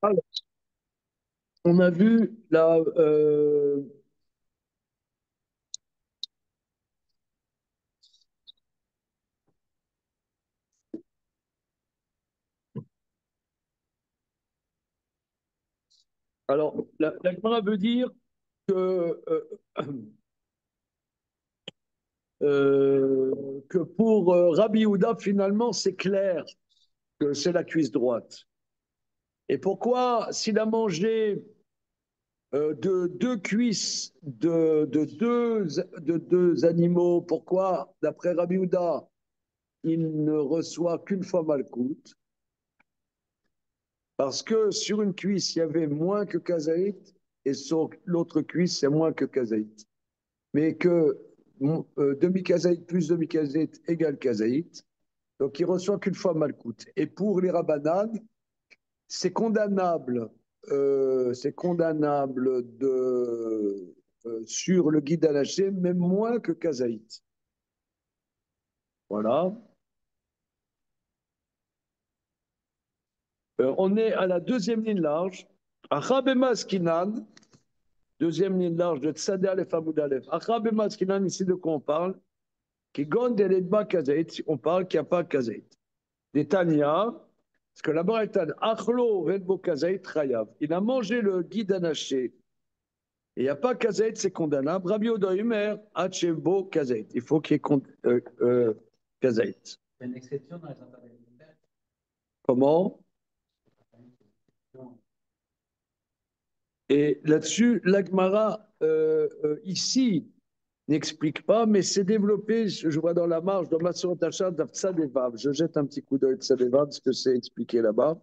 Alors, on a vu la Gemara veut dire que, que pour Rabbi Yehuda, finalement, c'est clair que c'est la cuisse droite. Et pourquoi, s'il a mangé de deux cuisses de deux animaux, pourquoi, d'après Rabbi Yehuda, il ne reçoit qu'une fois Malkout? Parce que sur une cuisse, il y avait moins que Kazaït, et sur l'autre cuisse, c'est moins que Kazaït. Mais que demi-Kazaït plus demi-Kazaït égale Kazaït. Donc il reçoit qu'une fois Malkout. Et pour les Rabbanan, c'est condamnable sur le guide à même moins que Kazaït. Voilà. On est à la deuxième ligne large. Achabema Skinan, deuxième ligne large de Tsadeh Aleph Hamoud Aleph. Achabema Skinan, ici de quoi on parle? Qui gonde l'edba Kazaït, on parle qu'il n'y a pas Kazaït. Des Tania, parce que là-bas, Achlo Vedbo Kazaït Chayav. Il a mangé le guide anaché. Et il n'y a pas Kazaït, c'est condamnable. Rabbi Odoimer, Hachebo Kazaït. Il faut qu'il y ait Kazaït. Il y a une exception dans les affaires alimentaires. Comment? Et là-dessus, l'Agmara, ici, n'explique pas, mais c'est développé, je vois dans la marge, dans Masorot Hachad, d'Afsadevav. Je jette un petit coup d'œil de Tsadevav, ce que c'est expliqué là-bas.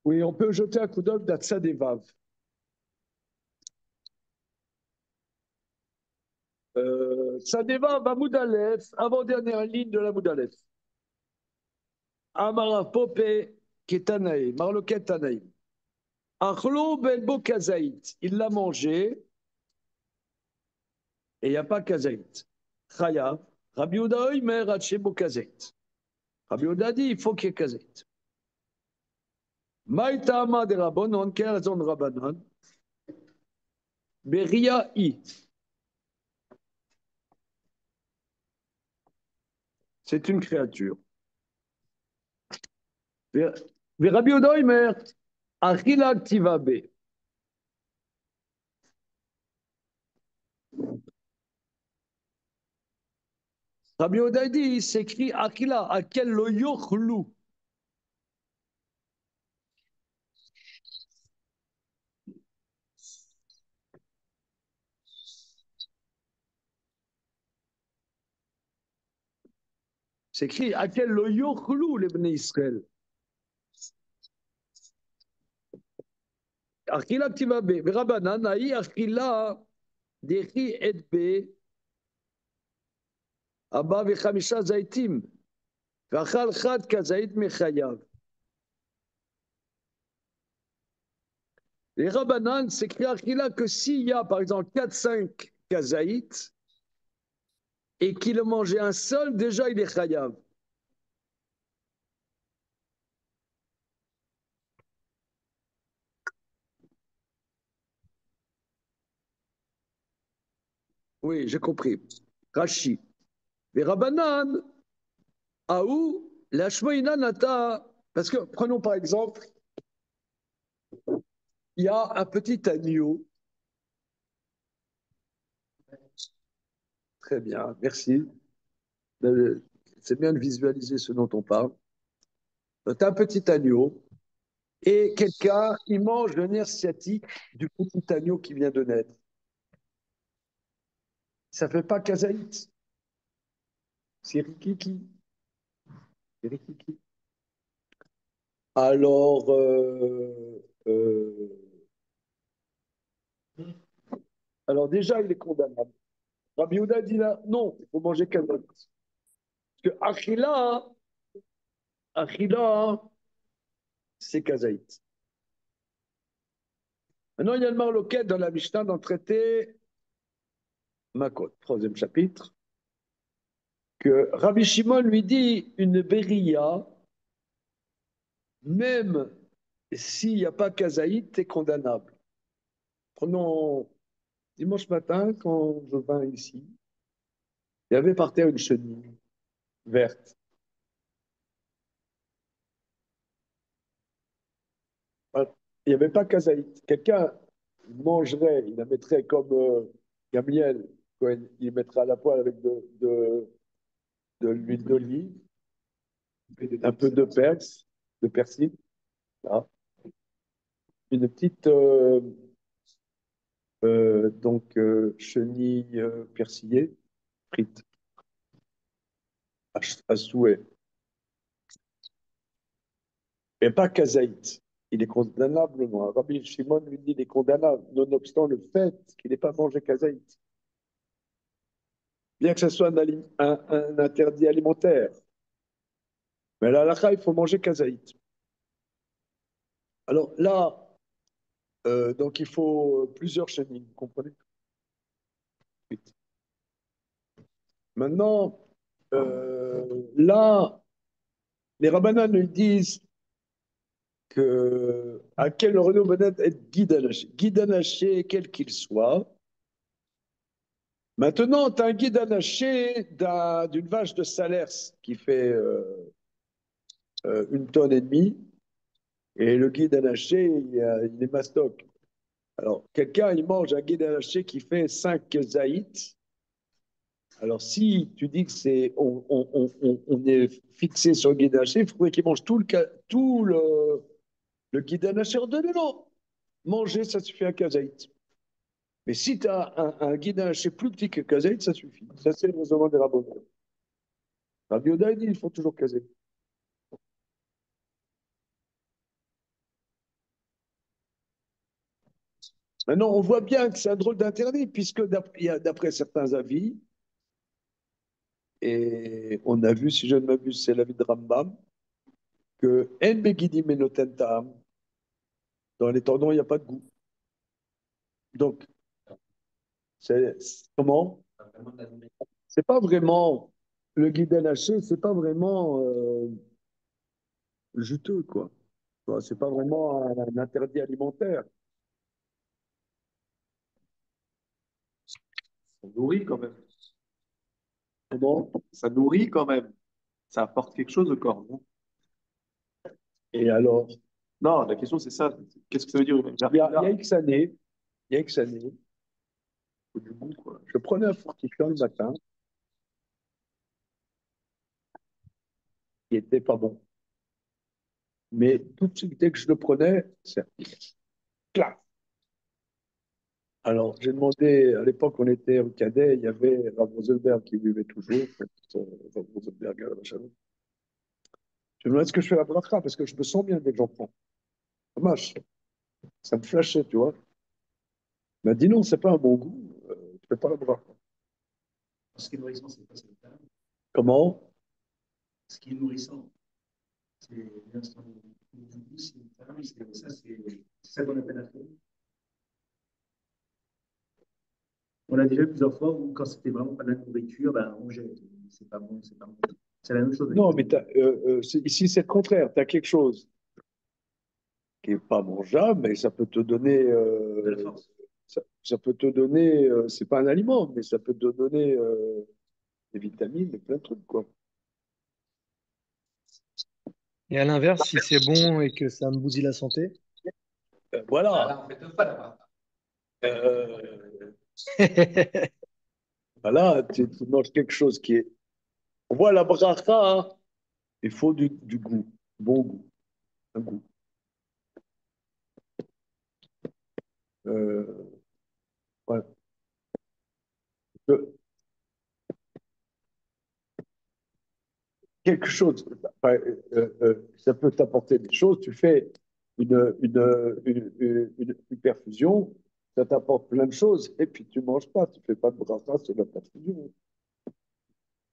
Oui, on peut jeter un coup d'œil d'Atsadevav. Tsadevav, Amoud Aleph, avant-dernière ligne de la Aleph. Amara Popé, Ketanaï, Marloket Tanaï. Achlo ben Kazaït, il l'a mangé et il n'y a pas Kazaït. Chayav, Rabbi Yehuda Oimer, Hachebo Kazaït. Rabbi Yehuda dit il faut qu'il y ait Kazaït. Maïtama de Rabbanon, quelle raison de Rabbanon? Beria I. C'est une créature. Rabbi Yehuda Oimer, Achila Aktiva B. Rabbi Yehuda dit, c'est écrit Achila, à quel lo yochlu. C'est écrit à quel lo yochlu les Bnei Israël. Achila Aktiva B. Rabbanan, Aïe Achila, Dechi et B. Abba v'chamisha zaitim. V'achal chad kazait mechayav. Les Rabbanan, c'est clair qu'il a que s'il y a, par exemple, 4-5 kazaït et qu'il a mangé un seul, déjà il est chayav. Oui, j'ai compris. Rashi. Les Rabbanan, Aou, la Shmoïna Nata. Parce que, prenons par exemple, il y a un petit agneau. Très bien, merci. C'est bien de visualiser ce dont on parle. Tu as un petit agneau et quelqu'un, il mange le nerf sciatique du petit agneau qui vient de naître. Ça ne fait pas kazaït. C'est rikiki. Vérifie. Alors, alors déjà, il est condamnable. Rabbi Yehuda dit là, non, il faut manger kazaït. Parce que Achila, c'est kazaït. Maintenant, il y a le marloquet dans la Mishnah dans le traité Makot, troisième chapitre, que Rabbi Shimon lui dit une beria, même s'il n'y a pas kazaït, t'es condamnable. Prenons dimanche matin, quand je vins ici, il y avait par terre une chenille verte. Il n'y avait pas kazaït. Quelqu'un mangerait, il la mettrait comme Gabriel, il mettra à la poêle avec de l'huile d'olive, un peu de persil, là. Une petite chenille persillée, frite, à souhait. Et pas kazaït. Il est condamnable, moi. Rabbi Shimon lui dit qu'il est condamnable, nonobstant le fait qu'il n'ait pas mangé kazaït. Bien que ce soit un interdit alimentaire. Mais là, il faut manger kazaït. Alors là, donc il faut plusieurs chenilles, vous comprenez? Maintenant, là, les rabbinans nous disent que à quel renouvellement être guide anaché, quel qu'il soit. Maintenant, tu as un guide anaché d'une vache de Salers qui fait 1,5 tonnes, et le guide anaché, il est mastoc. Alors, quelqu'un, il mange un guide anaché qui fait 5 zaïts. Alors, si tu dis que on est fixé sur le guide anaché, il faudrait qu'il mange tout le guide anaché de non. Manger, ça suffit à kazaït. Mais si tu as un guide anaché plus petit que kazaït, ça suffit. Ça, c'est le raisonnement des rabbinaux. Rabbi Yehuda, il dit il faut toujours kazaït. Maintenant, on voit bien que c'est un drôle d'interdit, puisque d'après certains avis, et on a vu, si je ne m'abuse, c'est l'avis de Rambam, que En Begidim Enoten Ta'am, dans les tendons, il n'y a pas de goût. Donc, comment? C'est pas vraiment, le guide NHC, c'est pas vraiment juteux, quoi. C'est pas vraiment un interdit alimentaire. Ça nourrit quand même. Comment? Ça nourrit quand même. Ça apporte quelque chose au corps, non? Et alors, Non, la question c'est ça. Qu'est-ce que ça veut dire? il y a X années, il y a X années, du goût, quoi. Je prenais un fortifiant le matin, qui était pas bon. Mais tout de suite, dès que je le prenais, c'est clac. Alors, j'ai demandé, à l'époque, on était au cadet, il y avait Rav Rosenberg qui vivait toujours, Rav Rosenberg à la Vachalon. Je me demandé est-ce que je fais la bracha parce que je me sens bien dès que j'en prends. Dommage, ça me flashait, tu vois. Il m'a dit non, c'est pas un bon goût, je fais pas la bracha. Ce qui est nourrissant, c'est pas le temps. Comment? Ce qui est nourrissant, c'est l'instant du goût, c'est le temps. C'est ça qu'on appelle la faim. On l'a déjà vu plusieurs fois où, quand c'était vraiment pas de la nourriture, ben, on jette. C'est pas bon, c'est pas bon. C'est la même chose. Non, mais ici, c'est le contraire. Tu as quelque chose qui n'est pas mangeable, mais ça peut te donner. De la force. Ça peut te donner. C'est pas un aliment, mais ça peut te donner des vitamines, et plein de trucs, quoi. Et à l'inverse, si c'est bon et que ça me bousille la santé. Voilà. Ah, là, on fait deux fois là-bas. Euh, voilà, tu manges quelque chose qui est. On voit la bracha, il faut du goût, bon goût, un goût. Ouais. Euh, quelque chose, enfin, ça peut t'apporter des choses. Tu fais une perfusion, ça t'apporte plein de choses, et puis tu manges pas, tu fais pas de brassage, c'est de la perfusion.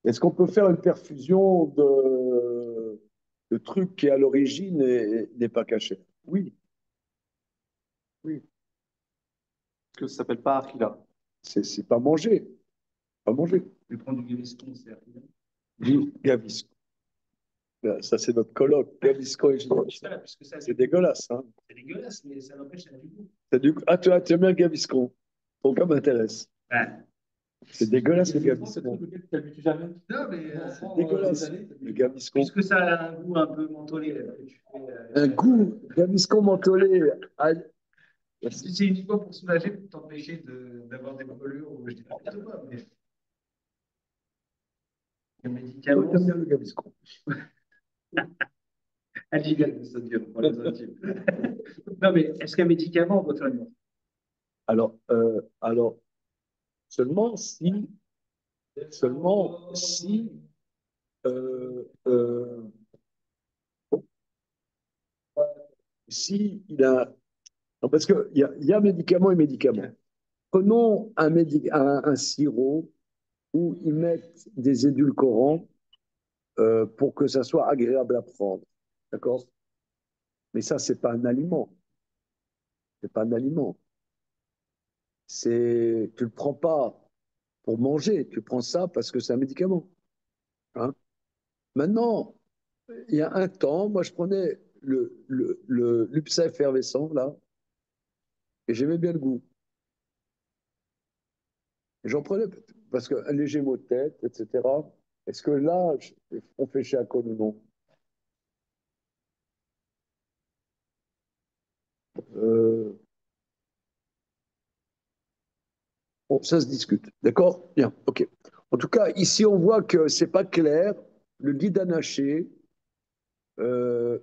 Est-ce qu'on peut faire une perfusion de trucs qui à l'origine n'est pas caché? Oui, oui. Que ça s'appelle pas Aquila. C'est pas manger, pas manger. Je vais prendre du gaviscon, c'est rien. Dis Gaviscon. Ça, c'est notre colloque. Gaviscon et Gilles. Puisque ça, C'est dégueulasse, hein. c'est dégueulasse, mais ça n'empêche, ça a du goût. Ah, tu aimes bien le Gaviscon? Ton cas m'intéresse. Ouais. C'est dégueulasse le Gaviscon. Non, mais C'est dégueulasse le Gaviscon. puisque ça a un goût un peu mentholé. Un goût Gaviscon mentholé. Ah, C'est uniquement pour soulager, pour t'empêcher d'avoir des brûlures ou je dis n'importe quoi. Mais un médicament. J'aime bien le Gaviscon. Alligal de sodium pour les intimes. Non, mais est-ce qu'un médicament va faire une mort? Alors, seulement si, seulement si, euh, euh, si il a, non, parce qu'il y a médicament et médicament. Prenons un sirop où ils mettent des édulcorants pour que ça soit agréable à prendre. D'accord? Mais ça, c'est pas un aliment. C'est pas un aliment. Tu le prends pas pour manger, tu prends ça parce que c'est un médicament. Hein. Maintenant, il y a un temps, moi je prenais le Lupsa effervescent là, et j'aimais bien le goût. Et j'en prenais parce qu'un léger mot de tête, etc. Est-ce que là, on fait chez Akon ou non? Euh, Bon, ça se discute. D'accord? Bien, ok. En tout cas, ici, on voit que c'est pas clair. Le guide anaché, euh,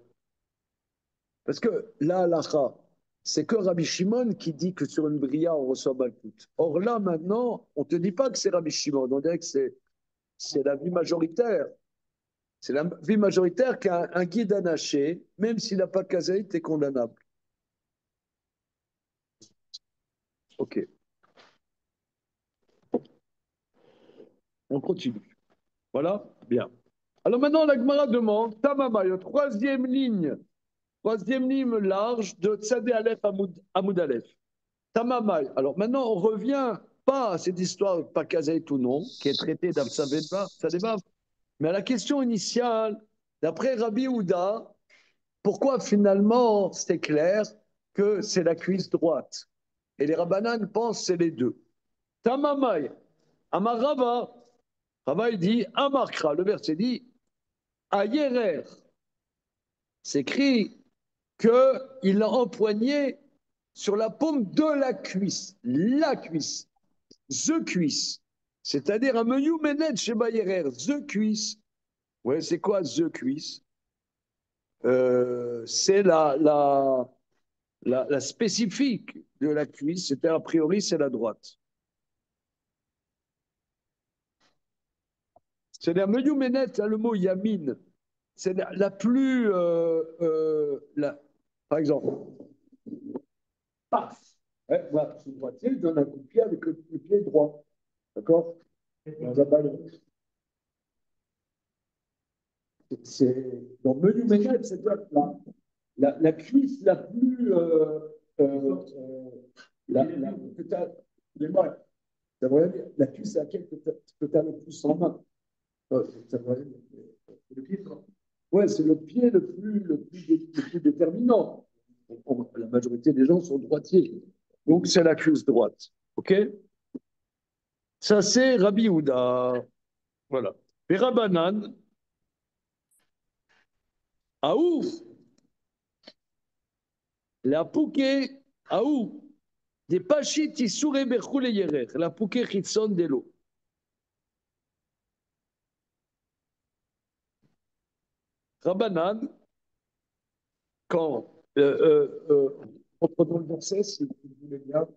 parce que là, l'Acha, c'est que Rabbi Shimon qui dit que sur une bria, on reçoit Malkout. Or là, maintenant, on ne te dit pas que c'est Rabbi Shimon, on dirait que c'est la vie majoritaire. C'est la vie majoritaire qu'un guide anaché, même s'il n'a pas de kazaït, est condamnable. Ok, on continue. Voilà, bien. Alors maintenant, la Gemara demande, Tamama, troisième ligne large de Tzadé Aleph Amoud Aleph. Tamamay. Alors maintenant, on revient pas à cette histoire, pas kazaït ou non, qui est traitée dans Sadeva, mais à la question initiale, d'après Rabbi Houda, pourquoi finalement c'est clair que c'est la cuisse droite? Et les Rabbanan pensent que c'est les deux. Tamamay. Amar Rava. Rava, il dit, Amarkra. Le verset dit, Ayerer. C'est écrit qu'il l'a empoigné sur la paume de la cuisse, the cuisse, c'est-à-dire un menu menet chez Bayerer, the cuisse. Ouais, c'est quoi the cuisse? C'est la spécifique de la cuisse, c'est-à-dire a priori c'est la droite. C'est-à-dire menu menet, le mot yamin, c'est la plus, par exemple, paf. Ouais, voilà, ce droitier, il donne un coup de pied avec le pied droit. D'accord? Dans un ballon. C'est dans menu ménage, c'est la cuisse la plus que tu as, ça veut dire, la cuisse à laquelle que tu as le plus en main. Ça veut dire, le pied, ouais, c'est le pied le plus déterminant. La majorité des gens sont droitiers. Donc, c'est la cuisse droite. OK? Ça, c'est Rabbi Houda. Voilà. Et Rabbanan, ah ouf, la pouké, ah ouf, des pachit isure bechule yerer, la pouké chitson de l'eau. Rabbanan, quand, reprenons le verset, si vous voulez bien.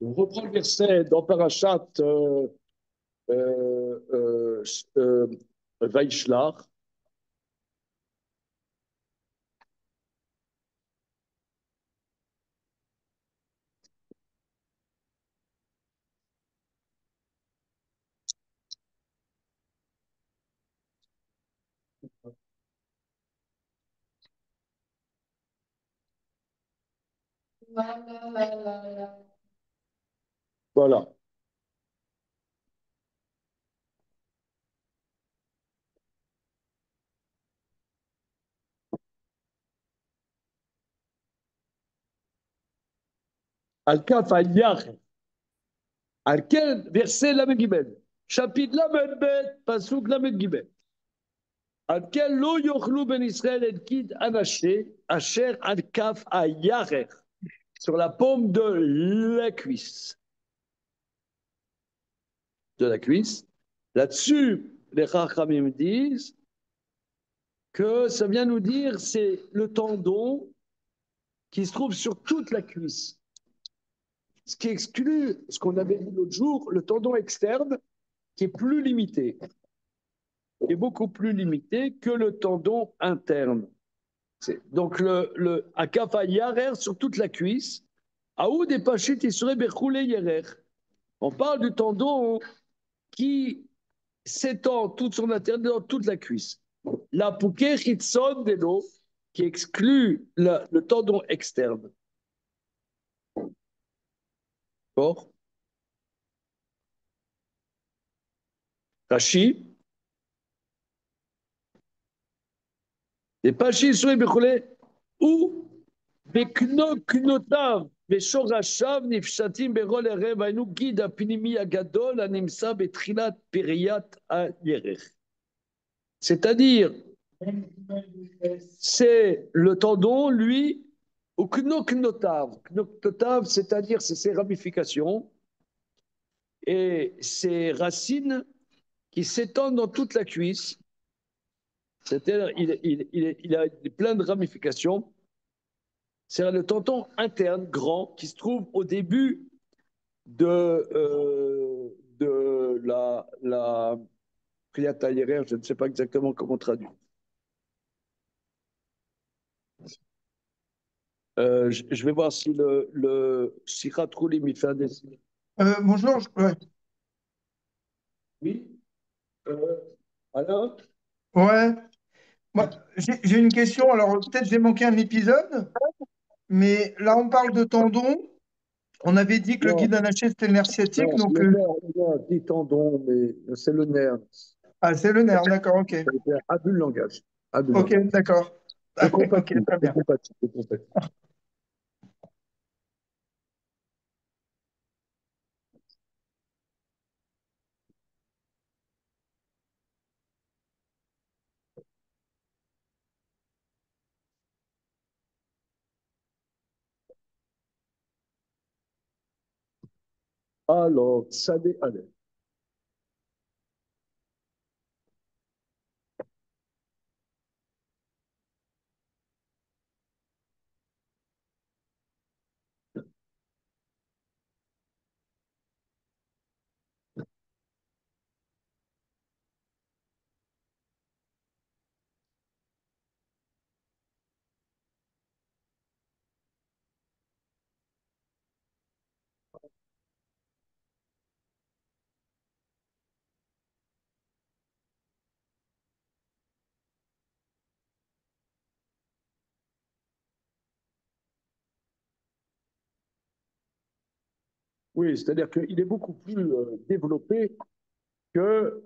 On reprend le verset dans Parashat euh, euh, euh, Vaishlach. Voilà. Al-Kaf al-Yach. À quel verset Lamed Gimel? Chapitre Lamed Bet, Pasuk Lamed Gimel. À quel lo yochlu ben Israël et kid anaché, asher al-Kaf al-Yacher. Sur la paume de la cuisse. De la cuisse. Là-dessus, les Chachamim disent que ça vient nous dire c'est le tendon qui se trouve sur toute la cuisse. Ce qui exclut ce qu'on avait dit l'autre jour, le tendon externe qui est plus limité, qui est beaucoup plus limité que le tendon interne. Donc le akafa yarer sur toute la cuisse, aoud et pachit il serait berchoulé yarer. On parle du tendon qui s'étend toute son intérieur dans toute la cuisse. La pouké hitson de l'eau qui exclut le tendon externe. D'accord. Rashi. Les pachis sont ébrûlés ou בכנותיו ושורשיו נפשטים ברול ערב, היינו גיד הפנימי הגדול הנמצא בתחילת פריית הירך. C'est-à-dire, c'est le tendon, lui, ou knoknotav. Knoknotav, c'est-à-dire, c'est ses ramifications et ses racines qui s'étendent dans toute la cuisse. C'est-à-dire, il a plein de ramifications. C'est le tendon interne grand qui se trouve au début de la prière taillère, je ne sais pas exactement comment traduire. Je vais voir si le Sikhat Roulim il fait un dessin. Bonjour. Ouais. Oui. Alors Ouais. Moi, j'ai une question. Alors, peut-être j'ai manqué un épisode, mais là, on parle de tendons. On avait dit que le non, guide anaché, c'était le nerf sciatique. non, Donc, le nerf dit tendon, mais c'est le nerf. ah, c'est le nerf, d'accord, ok. C'est abus de langage. Abus de Ok, langage. d'accord. Je Ok, compatis, très je bien. compatis, je compatis. Alors, ça allez. Oui, c'est-à-dire qu'il est beaucoup plus développé que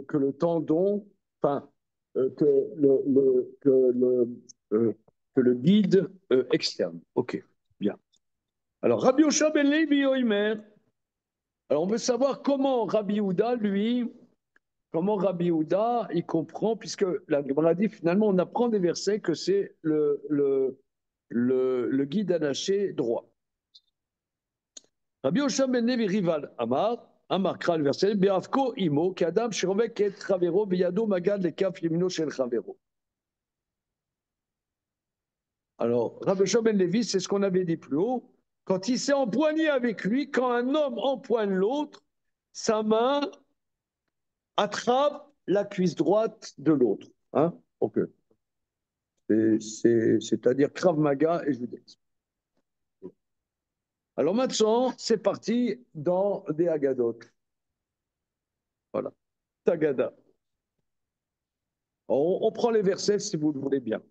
que le tendon, enfin, que que le guide externe. Ok, bien. Alors, Rabbi Yoshua ben Levi Oimer. Alors, on veut savoir comment Rabbi Houda, lui, comment Rabbi Houda, il comprend, puisque la Gemara dit finalement, on apprend des versets que c'est le guide anaché droit. Rabbi Yoshua ben Levi Rival Amar. Amar Kral verset, Be'avko imo, Kadam Shirovek et Chavero, Beyado Magad le Kaf Yemino Shel Chavero. Alors, Rabbi Yoshua ben Levi, c'est ce qu'on avait dit plus haut, Quand il s'est empoigné avec lui, quand un homme empoigne l'autre, sa main attrape la cuisse droite de l'autre. Hein? Ok. C'est-à-dire Krav Maga et judaïsme. Alors maintenant, c'est parti dans des Agadotes. Voilà. Tagada. On prend les versets si vous le voulez bien.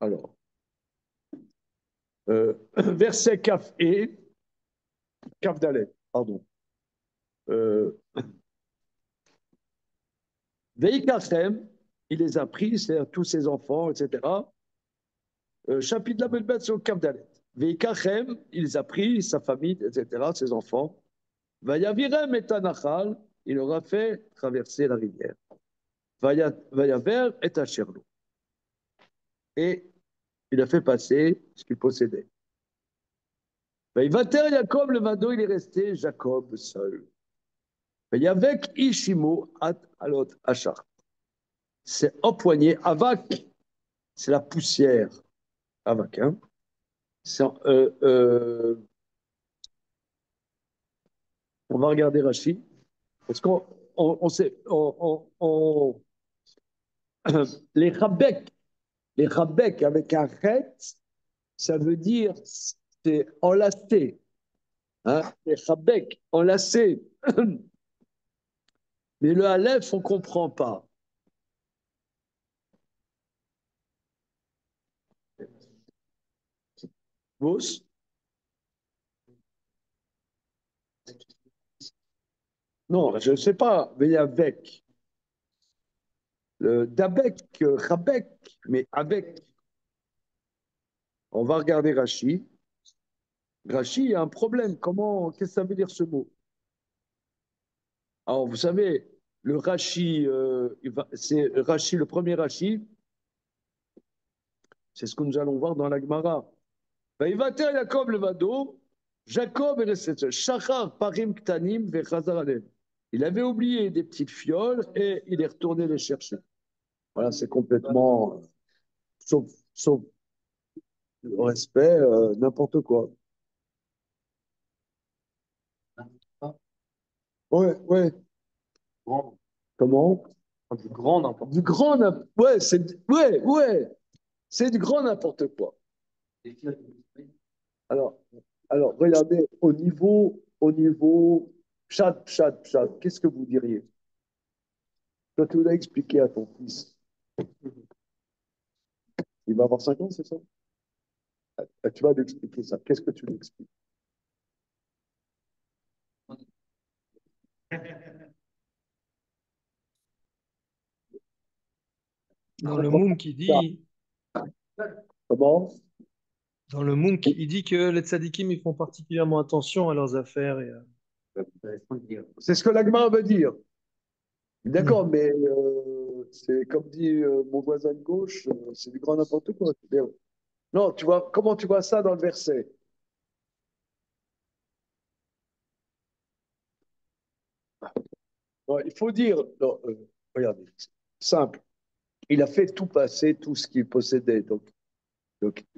Alors, verset Kaf et Kaf Dalet, pardon. Veikachem, il les a pris, c'est-à-dire tous ses enfants, etc. Chapitre de la Belbet sur Kaf Dalet. Veikachem, il les a pris, sa famille, etc., ses enfants. Vayavirem et Tanachal, il leur a fait traverser la rivière. Vayaver et Asherlo. Et il a fait passer ce qu'il possédait. Vaïvater Jacob, le vado, il est resté Jacob seul. Avec Ishimo at alot Achar. C'est empoigné. Avak, c'est la poussière. Avak, hein. On va regarder Rashi. Parce qu'on sait. Les rabek avec un chet, ça veut dire c'est enlacé. Hein? Les rabek, enlacé. Mais le Aleph, on ne comprend pas. Vos? Non, je ne sais pas, mais avec. D'abek, rabek, mais avec. On va regarder Rashi. Rashi, il y a un problème. Qu'est-ce que ça veut dire ce mot? Alors, vous savez, le Rashi, c'est Rashi, le premier Rashi, c'est ce que nous allons voir dans la Gemara. Vaïvater Jacob le vado, Jacob est resté seul. Shachar parim ktanim vechazar alem. Il avait oublié des petites fioles et il est retourné les chercher. Voilà, c'est complètement, sauf le respect, n'importe quoi. Ouais, ouais. Comment? Du grand n'importe Du grand n'importe quoi. Ouais. C'est du grand n'importe quoi. Alors, regardez, au niveau, pshat, qu'est-ce que vous diriez? Toi, tu l'as expliqué à ton fils. Il va avoir 5 ans, c'est ça? Tu vas lui expliquer ça. Qu'est-ce que tu lui expliques? Dans le Mounk, il dit, Comment? dans le Mounk, il dit que les tzadikim, ils font particulièrement attention à leurs affaires. C'est ce que l'Agma veut dire. D'accord, mais c'est comme dit mon voisin de gauche, c'est du grand n'importe quoi. Non, tu vois, comment tu vois ça dans le verset? Non, il faut dire, non, regardez, simple. Il a fait tout passer, tout ce qu'il possédait. Donc,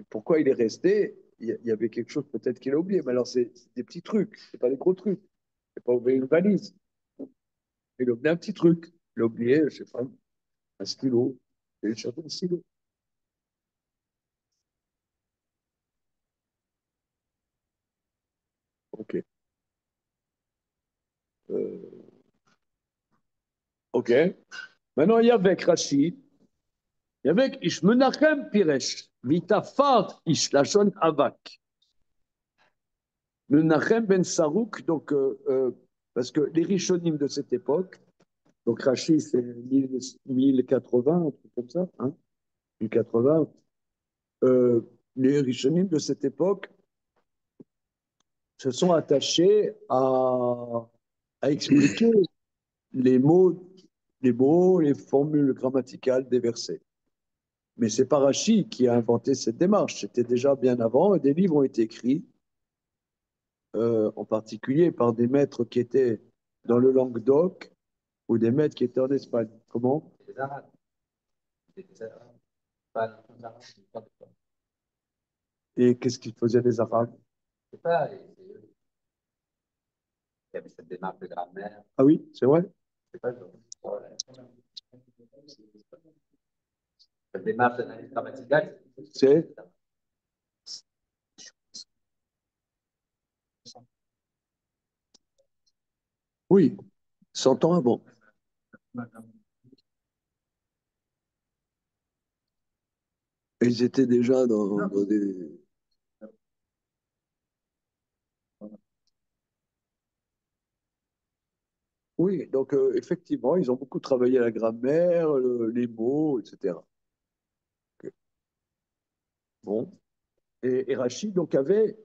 pourquoi il est resté? Il y avait quelque chose peut-être qu'il a oublié. Mais alors, c'est des petits trucs, c'est pas des gros trucs. Il n'a pas oublié une valise. Il a oublié un petit truc. Il a oublié, je sais pas, un stylo. Il a cherché un stylo. Ok. Ok. Maintenant, il y avait Rashi. Il y avait Ish Menachem Piresh. Vitafar Ish Lachon Avak. Menachem Ben Sarouk, donc, parce que les Rishonim de cette époque, donc Rashi, c'est 1080, un truc comme ça, hein, 1080. Les Rishonim de cette époque se sont attachés à expliquer les mots, les formules grammaticales des versets. Mais c'est pas Rashi qui a inventé cette démarche. C'était déjà bien avant et des livres ont été écrits en particulier par des maîtres qui étaient dans le Languedoc ou des maîtres qui étaient en Espagne. Comment? Les Arabes. Les Arabes. Pas les Arabes, c'est pas des- Et qu'est-ce qu'ils faisaient les Arabes? c'est pas, c'est eux qui avaient cette démarche de grammaire. Ah oui, c'est vrai? C'est pas eux. Voilà. Cette démarche d'analyse grammaticale, C'est oui, 100 ans avant. Et ils étaient déjà dans des... Oui, donc effectivement, ils ont beaucoup travaillé la grammaire, les mots, etc. Ok. Bon. Et Rachid donc avait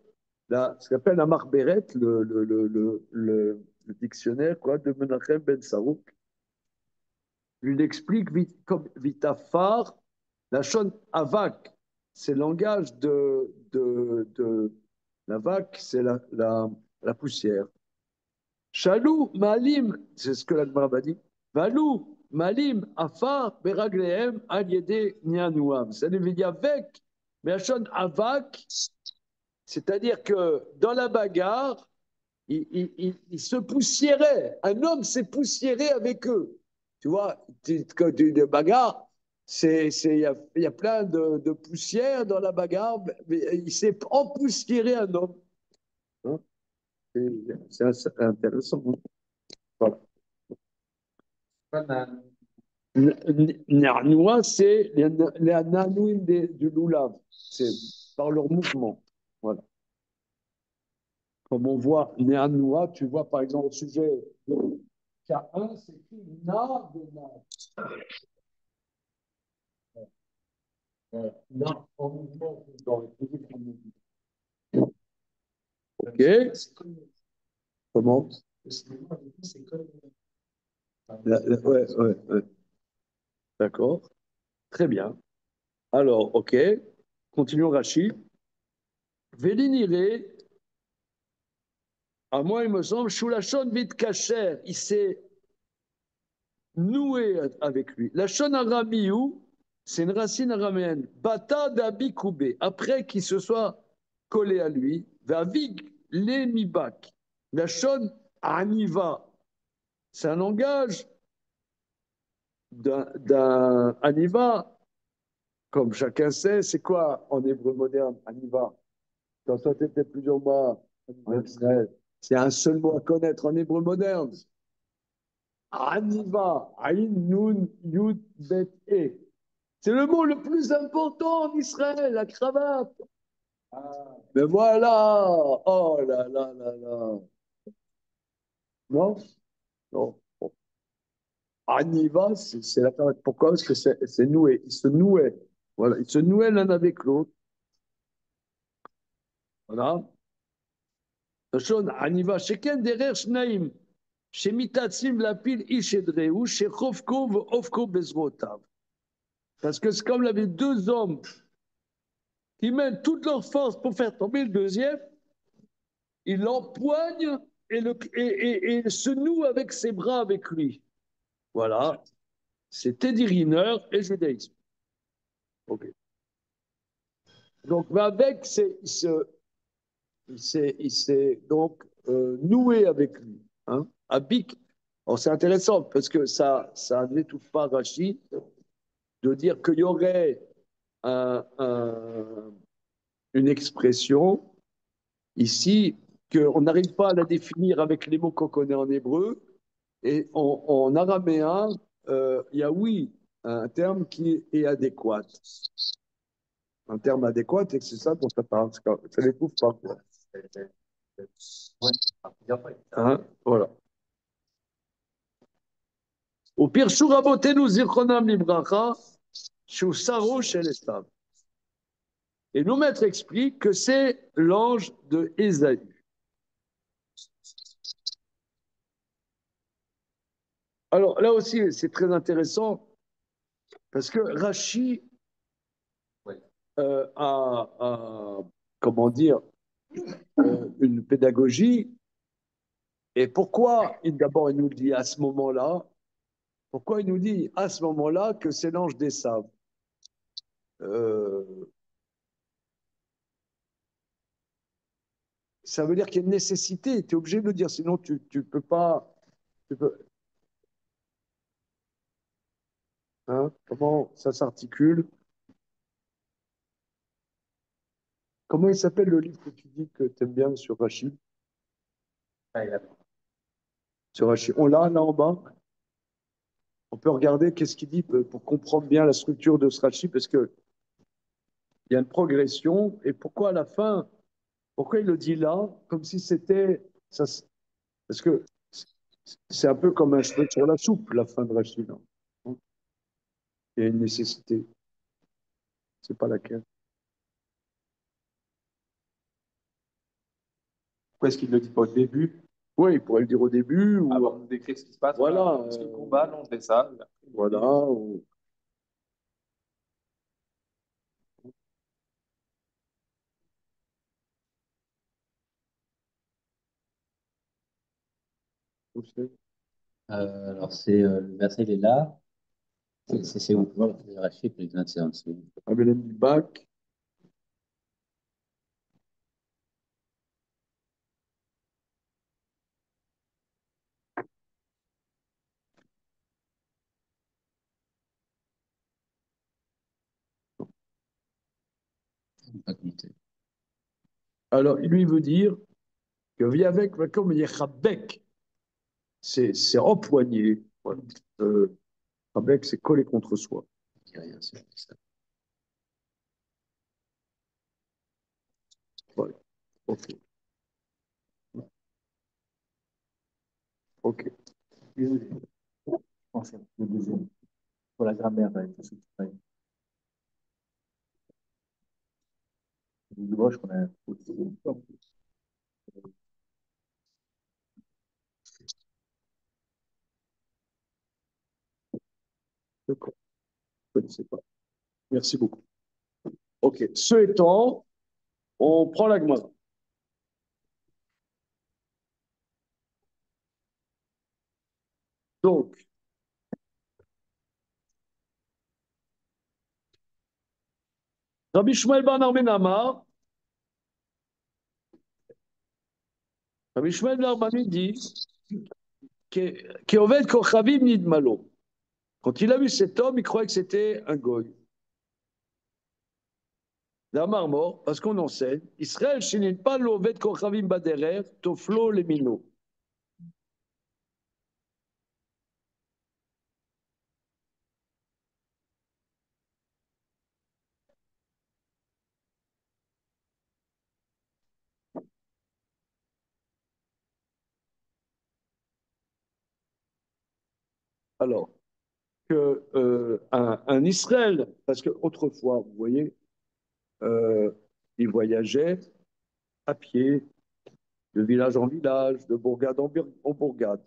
ce qu'on appelle la Marberet, le dictionnaire quoi, de Menachem Ben Sarouk. Il explique comme Vitafar, la chon avak, c'est le langage de la vac, c'est la poussière. Shalou malim, c'est ce que la Gemara dit. Valou malim afar beraglehem al yede nianouam. Ça veut dire avec, mais la chon avak, c'est-à-dire que dans la bagarre, il se poussiérait. Un homme s'est poussiéré avec eux. Tu vois, quand tu de bagarre, il y a plein de poussière dans la bagarre, mais il s'est empoussiéré un homme. Hein. C'est intéressant. Hein. Voilà. Narnois, c'est les nanouines du loulav. C'est par leur mouvement. Voilà. Comme on voit Néanoua, tu vois par exemple au sujet K1, c'est écrit Na de Na. Na en mouvement dans le physique en mouvement. Ok. Comment? Ouais, ouais, ouais. D'accord. Très bien. Alors, ok. Continuons Rachid. Véliniré, à moi il me semble, Shulachon vite kacher, il s'est noué avec lui. La Shon Aramiou, c'est une racine araméenne. Bata d'Abikoubé, après qu'il se soit collé à lui, Vavig Lemibak. La Shon Aniva, c'est un langage d'un Aniva, comme chacun sait, c'est quoi en hébreu moderne, Aniva? Quand toi tu étais plusieurs mois en Israël, c'est un seul mot à connaître en hébreu moderne. Aniva, Aïn, Nun, Yud, Bet, E. C'est le mot le plus important en Israël, la cravate. Mais voilà, oh là là là là. Non, non. Bon. Aniva, c'est la cravate. Pourquoi? Parce que c'est noué. Ils se nouaient. Voilà, ils se nouaient l'un avec l'autre. Voilà. Shon, Aniva, Sheken derer shnaim. Shemitatzim lapil ish edreu, shechofko ve'ofko bezrotav. Parce que c'est comme les deux hommes qui mettent toute leur force pour faire tomber le deuxième, il l'empoigne et se noue avec ses bras avec lui. Voilà. C'est Teddy Riner et judaïsme. Ok. Donc, avec, il s'est donc noué avec lui. Hein, à Bic. Alors, c'est intéressant parce que ça n'étouffe pas Rachid de dire qu'il y aurait une expression ici qu'on n'arrive pas à la définir avec les mots qu'on connaît en hébreu. Et en araméen, il y a oui un terme qui est adéquat. Un terme adéquat, et c'est ça dont ça parle. Ça l'étouffe pas. Quoi. Hein, voilà. Au pire, Shurabotenu Zichronam Libracha, Shusaro Shelestav. Et nos maîtres expliquent que c'est l'ange de Ésaü. Alors là aussi, c'est très intéressant parce que Rachi a, comment dire, une pédagogie. Et pourquoi, d'abord, il nous dit à ce moment-là, pourquoi il nous dit à ce moment-là que c'est l'ange des sables? Ça veut dire qu'il y a une nécessité, tu es obligé de le dire, sinon tu peux pas. Tu peux, hein, comment ça s'articule? Comment il s'appelle le livre que tu dis que tu aimes bien sur Rachid? Ah, Sur Rachid. On l'a là en bas. On peut regarder qu'est-ce qu'il dit pour comprendre bien la structure de ce Rachid, parce qu'il y a une progression. Et pourquoi à la fin, pourquoi il le dit là, comme si c'était. Ça, parce que c'est un peu comme un cheveu sur la soupe, la fin de Rachid. Hein. Il y a une nécessité. C'est pas laquelle. Pourquoi est-ce qu'il ne le dit pas au début Oui, il pourrait le dire au début. Ou, avant de décrire ce qui se passe? voilà. Parce que le combat, l'ange des sables. Voilà. Ou, Alors, le verset, il est là. C'est où? Voilà, c'est Rachid, plus 20, c'est en dessous. Abelem Bac. On va pas compter. Alors, il lui veut dire que vit avec, comme Yechabek, c'est empoigné. Voilà. Rabek, c'est collé contre soi. Je dis rien sur ça. Voilà. Ok. Ok. Désolé. Je pense que le deuxième. Pour la grammaire, tout ce qui fait. Du gauche, on a. D'accord. Je ne sais pas. Merci beaucoup. Ok. Ce étant, on prend la Gemara. Donc, Rabbi Shmuel ben Armen Amar, Rabbi Shmuel ben Armen dit qu'Oved Kochavim Nidmalo. Quand il a vu cet homme, il croyait que c'était un goy. D'un marmor, parce qu'on enseigne, Israël shinit pas l'Oved Kochavim Baderer, Toflo Lemino. Alors, que un Israël, parce qu'autrefois, vous voyez, il voyageait à pied, de village en village, de bourgade en bourgade.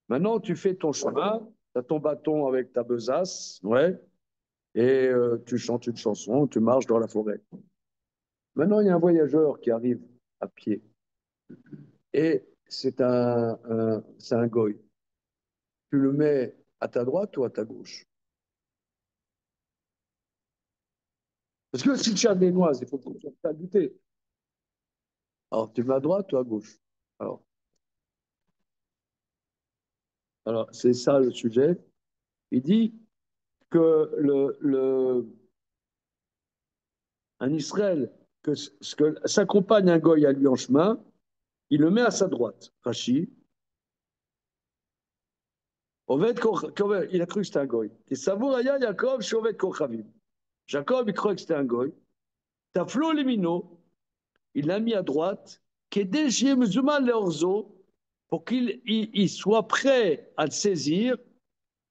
Maintenant, tu fais ton chemin, tu as ton bâton avec ta besace, ouais, et tu chantes une chanson, tu marches dans la forêt. Maintenant, il y a un voyageur qui arrive à pied, et c'est un goy. Tu le mets à ta droite ou à ta gauche? Parce que si tu as des noises, il faut que tu aies goûter. Alors, tu mets à droite ou à gauche? Alors, alors c'est ça le sujet. Il dit que un Israël, que s'accompagne un goy à lui en chemin, il le met à sa droite, Rashi. Il a cru que c'était un goy. Et Savouraya Yaakov, Shovet Kochavim. Jacob, il croyait que c'était un goy. Taflo Lemino, il l'a mis à droite, Kedeshie Mzuma Leorzo, pour qu'il soit prêt à le saisir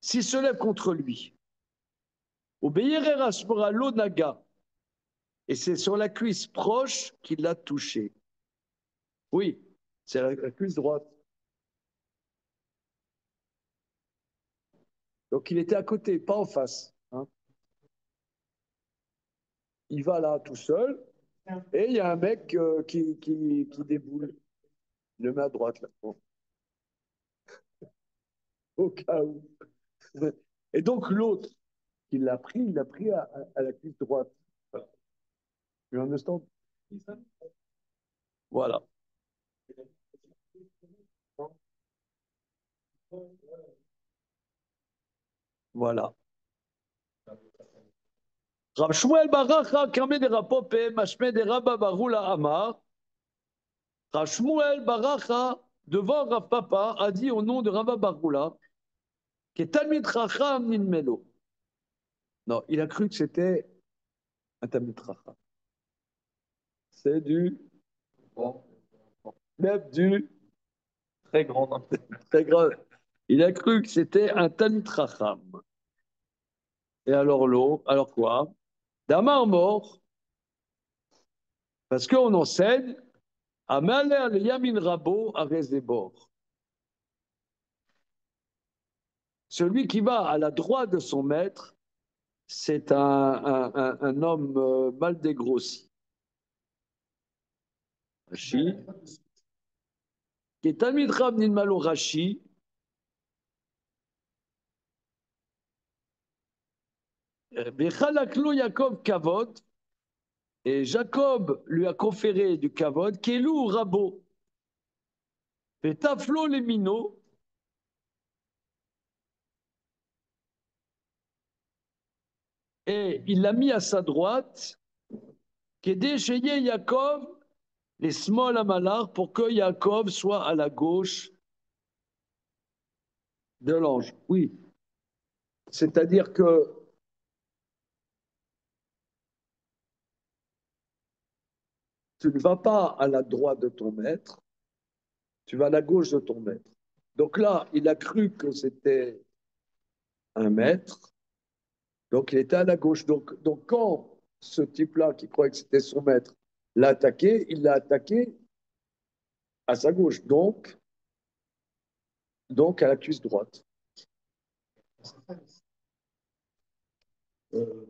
s'il se lève contre lui. Naga. Et c'est sur la cuisse proche qu'il l'a touché. Oui, c'est la cuisse droite. Donc il était à côté, pas en face. Hein. Il va là tout seul, Et il y a un mec qui déboule. Il le met à droite, là. Bon, au cas où. Et donc l'autre, il l'a pris à la cuisse droite. You understand? Voilà. Voilà. Rav Shmuel Baracha, Kameh de Rapope, Mashme de Rabba Barula Amar. Rav Shmuel Baracha, devant Rav Papa, a dit au nom de Rabba Barula, que Talmid Chacham Ninmelo. Non, il a cru que c'était un Talmid Chacham. C'est du. Même du. Très grande. Très grave. Il a cru que c'était un Talmid Chacham. Et alors l'eau, alors quoi? Damar mort, parce qu'on enseigne, Amaler le Yamin Rabo à Rezébor. Celui qui va à la droite de son maître, c'est un homme mal dégrossi. Rashi, qui est Talmid Rav Nilmalo Rashi, Bechalaklo Yaakov Kavod, et Jacob lui a conféré du Kavod, Kelou Rabo, et Taflo les minots, et il l'a mis à sa droite, qui est déchayé Yaakov, les small amalar, pour que Yaakov soit à la gauche de l'ange. Oui. C'est-à-dire que tu ne vas pas à la droite de ton maître, tu vas à la gauche de ton maître. Donc là, il a cru que c'était un maître, donc il était à la gauche. Donc quand ce type-là, qui croyait que c'était son maître, l'a attaqué, il l'a attaqué à sa gauche, donc à la cuisse droite. Euh,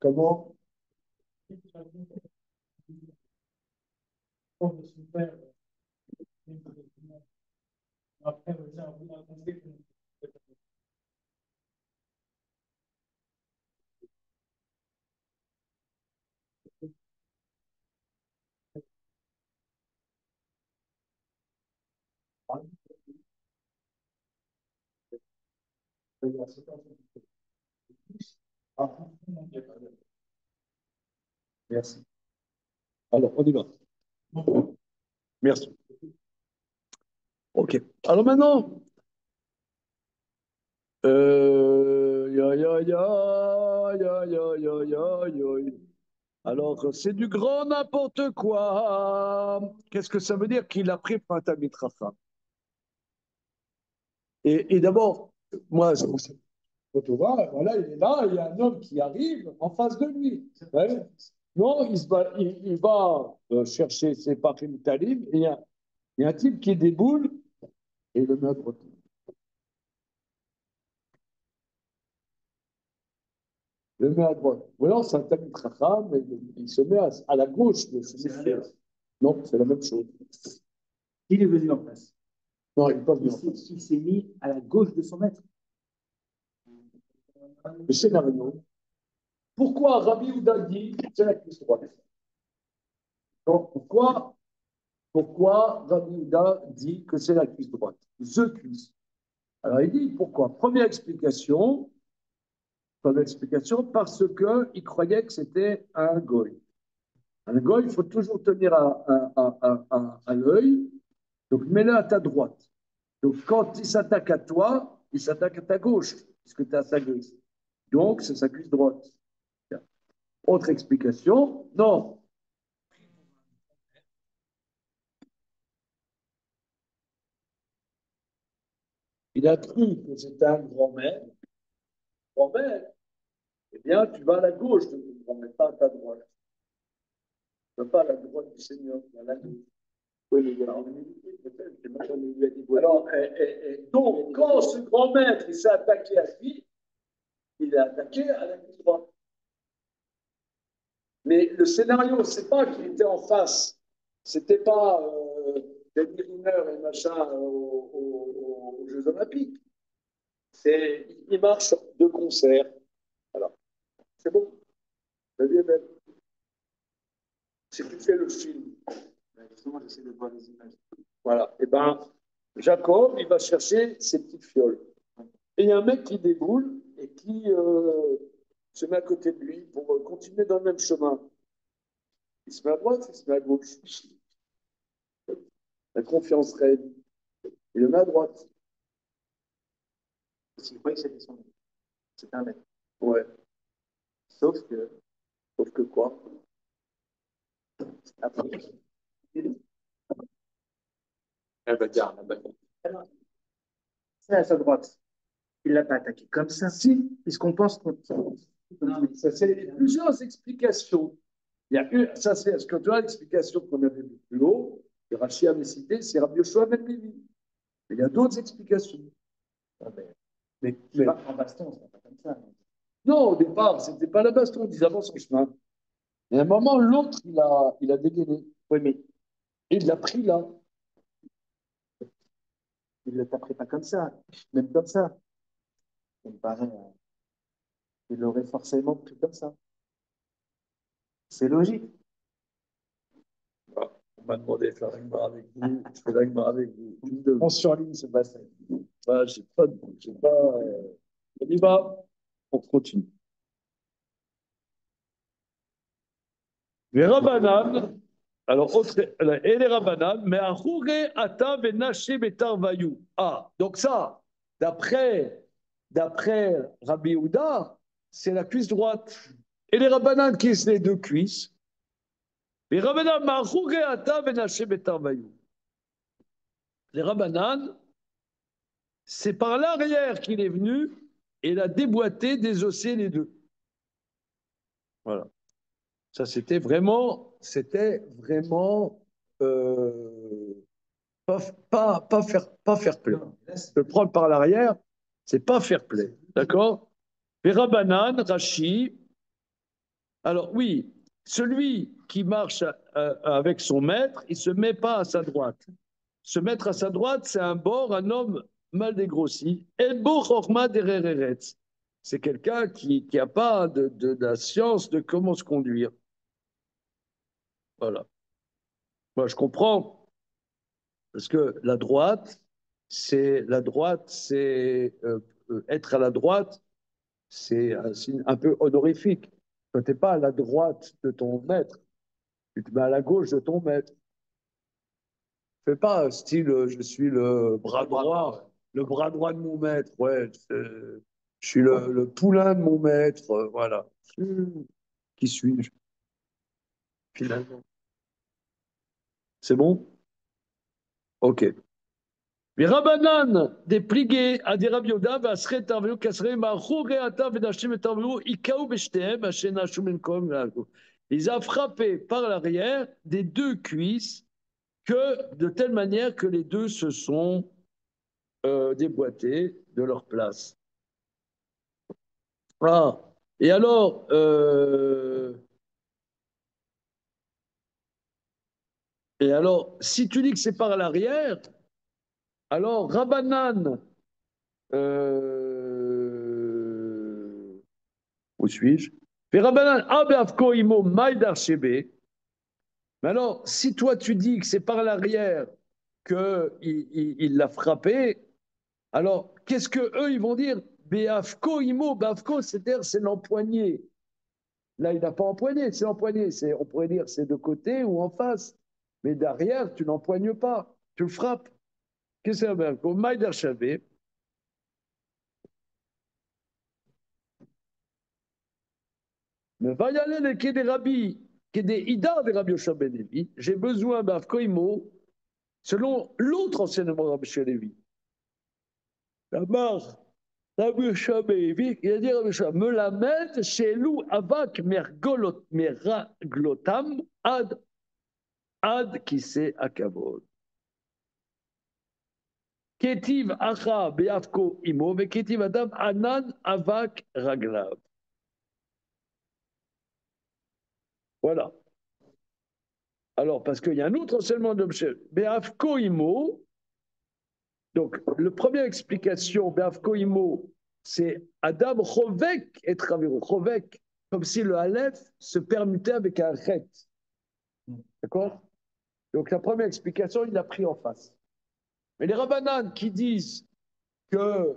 comment? Merci. Alors, on y va. Merci. OK. Alors maintenant, ya, ya, ya, ya, ya, ya, ya, ya. Alors, c'est du grand n'importe quoi. Qu'est-ce que ça veut dire qu'il a pris pour un Talmid Chacham? Et d'abord, moi, quand on voit, voilà, il est là, il y a un homme qui arrive en face de lui. Ouais. Non, il va chercher ses papiers talim, et il y a un type qui déboule et il le met à droite. Le met à droite. Ou alors, c'est un Talmid Chacham, mais il se met à la gauche de ce. Non, c'est la même chose. Il est venu en face. Non, il n'est pas venu en face. Il s'est mis à la gauche de son maître. Le scénario. Pourquoi Rabbi Houda dit c'est la cuisse droite? Donc, pourquoi Rabbi Houda dit que c'est la cuisse droite? The cuisse. Alors, il dit pourquoi? Première explication, parce qu'il croyait que c'était un goy. Un goy, il faut toujours tenir à l'œil, donc mets-le à ta droite. Donc, quand il s'attaque à toi, il s'attaque à ta gauche, puisque tu es à sa gauche. Donc, c'est sa cuisse droite. Autre explication, non. Il a cru que c'était un grand-mère. Grand-mère, eh bien, tu vas à la gauche de ton grand-mère, pas à ta droite. Tu ne vas pas à la droite du Seigneur, tu vas à la gauche. Oui, mais il y a une unité, peut-être, c'est moi, j'en ai eu à dévoiler. Alors, donc, quand ce grand maître il s'est attaqué à lui, il est attaqué à la cuisse droite. Mais le scénario, c'est pas qu'il était en face. C'était pas des Riner et machin aux Jeux Olympiques. Il marche de concert. Voilà. C'est bon. La vie est belle. Si tu fais le film, Justement, j'essaie de voir les images. voilà, et ben, Jacob, il va chercher ses petites fioles. Et il y a un mec qui déboule et qui se met à côté de lui pour continuer dans le même chemin. Il se met à droite, il se met à gauche. La confiance règne. Il le met à droite. Parce qu'il croyait que c'était son mec. C'était un mec. Ouais. Sauf que, Sauf que quoi? après, Elle va dire, la bagarre. c'est à sa droite. Il l'a pas attaqué comme ça. Si. Puisqu'on pense qu'on. Non, mais ça, c'est plusieurs explications. Il y a une, ça c'est ce que tu as l'explication qu'on avait vue plus haut, que Rachid avait cité, c'est Rabbi Yoshua Ben Levi. Mais il y a d'autres explications. Ah ben, Mais en baston, c'est pas comme ça. non, au départ, c'était pas la baston, ils avancent son chemin. Et à un moment, l'autre, il a dégainé. Oui, mais Et il l'a pris là. il ne le taperait pas comme ça. Même comme ça. Ça me paraît. Il l'aurait forcément pris comme ça. C'est logique. Ah, on m'a demandé de faire l'agma avec vous, je fais l'agma avec vous. On surligne ce passage. Bah, j'ai pas, on y va, on continue. Les Rabbanan, alors, et les Rabbanan, mais à Houré, Ata, Venaché, Betar, Vayou. Ah, donc ça, d'après Rabbi Yehuda, c'est la cuisse droite. Et les Rabbanan, qui sont les deux cuisses? Les Rabbanan, mais à Houré, Ata, Venaché, Betar, Vayou. Les Rabbanan, c'est par l'arrière qu'il est venu et il a déboîté, désossé les deux. Voilà. Ça, c'était vraiment pas fair play. Le prendre par l'arrière, c'est pas fair play. D'accord? Rabanan, Rashi. Alors, oui, celui qui marche avec son maître, il ne se met pas à sa droite. Se mettre à sa droite, c'est un bord, un homme mal dégrossi. Elbo Chorma Dereretz. C'est quelqu'un qui n'a pas de la science de comment se conduire. Voilà. Moi, je comprends. Parce que c'est être à la droite, c'est un signe un peu honorifique. Quand tu n'es pas à la droite de ton maître, tu te mets à la gauche de ton maître. Fais pas style je suis le bras droit de mon maître. Ouais, je suis le poulain de mon maître. Voilà. Qui suis-je finalement? C'est bon? Ok. Les Rabbanan dépligués à des Rabioda, Vasre Tarvio, Kasre, Mahou, Reata, Vedashim et Tarvio, Ikaou, Beshtem, Hachena, Shumenkom, ils ont frappé par l'arrière des deux cuisses que de telle manière que les deux se sont déboîtés de leur place. Ah. Et alors, si tu dis que c'est par l'arrière, alors Rabbanan, où suis-je? Rabbanan, Abavko Imo, Maïdar Shebe. Mais alors, si toi tu dis que c'est par l'arrière qu'il l'a frappé, alors qu'est-ce que eux ils vont dire? Beafko imo, bafko, c'est-à-dire c'est l'empoigné. Là, il n'a pas empoigné, c'est l'empoigné. On pourrait dire c'est de côté ou en face. Mais derrière, tu n'empoignes pas, tu le frappes. Qu'est-ce que c'est Beafko? Maïdar Shavé. Mais va y aller les quai des rabbis, quai des idar des rabbi Yoshua ben Levi. J'ai besoin bafko imo, selon l'autre enseignement de Rabbi Lévi. La marre, Rabbi Yoshua ben Levi, il a dit Rabbi Yoshua, me la mettre chez Lou Avak Merglotam ad. Ad kise akavod. Ketiv acha beavko imo, ve ketiv adam anan avak raglav. Voilà. Alors, parce qu'il y a un autre enseignement d'objet. Beavko imo. Donc, la première explication, Beavko imo, c'est Adam chovek et traviru. Chovek, comme si le Aleph se permutait avec un chet. D'accord? Donc, la première explication, il l'a pris en face. Mais les Rabbanan qui disent qu'il